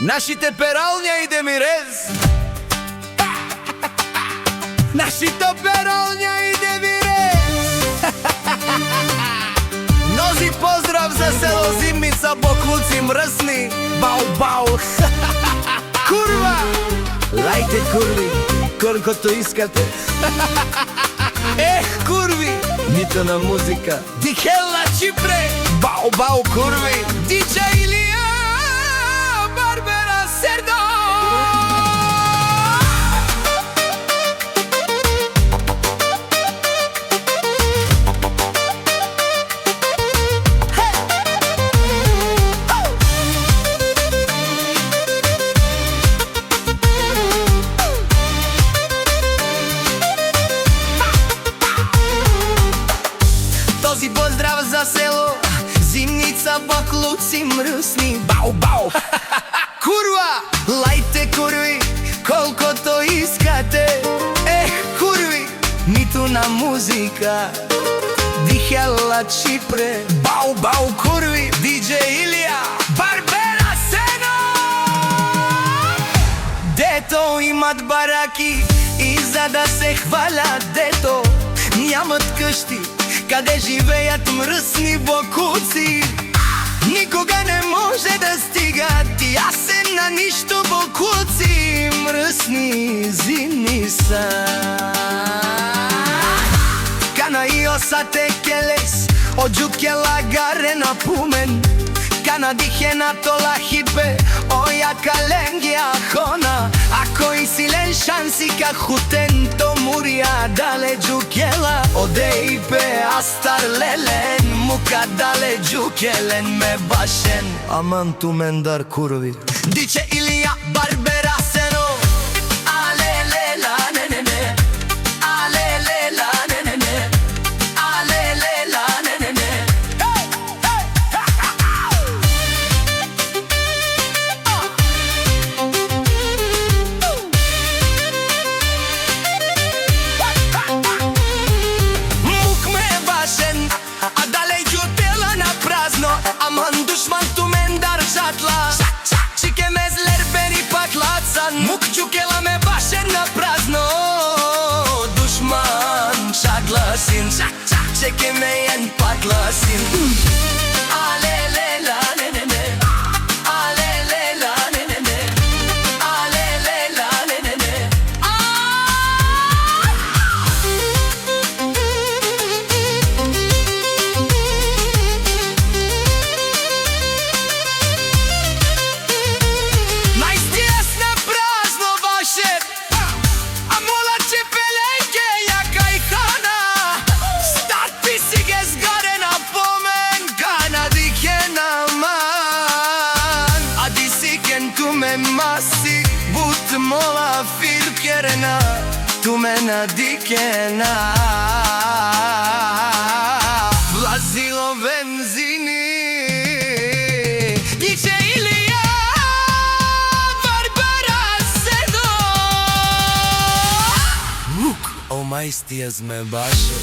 Нашите пералња и Демирез. Нашите пералња и Демирез. Нози поздрав за село Зимница, боклуци мрсни. Бау, бау. Курва! Лајте курви, колкото искате. Ех, курви! Нито на музика. Дихела Чипре. Бау, бау, курви. Диджа Илија Барбера Сердо. Този поздрав за село Зимница, боклуци мрсни. Бау, бау. Курва! Лајте курви, колкото искате. Ех, курви! Ниту на музика. Дихела Чипре. Бау, бау, курви! Диджа Илија Барбера Сено. Дето имат бараки и за да се хвалят, дето нямат къщи каде живеят мръсни бокуци. Никога не може да стигат ясен на нищо бокуци. Мръсни зимни са. Кана и осате келес оджукела гарена пумен. Кана дихена тола хипе оя каленги ахона. Ако и силен шанси ка хутен то мурия дале джукела. Оде и пе астар лелен мука дале джукелен ме башен. Аман ту мендар курви. Диче Илија Барбера Сено. Алелела не не не. Алелела не не не. Алелела не не не. Aman dușman tu mendar žatla. Čike me zlerbeni patlacan. Muk čukela me bašen na prazno. Dušman šaglasin. Čeke me jen patlasin. Alelela ne ne ne. Alelela ne ne ne. Alelela ne ne ne. Masi but mola firkerena tu mena dikena. Влазило бензини. Диджа Илија Барбера Сено. Лук, о мајстија зме баше.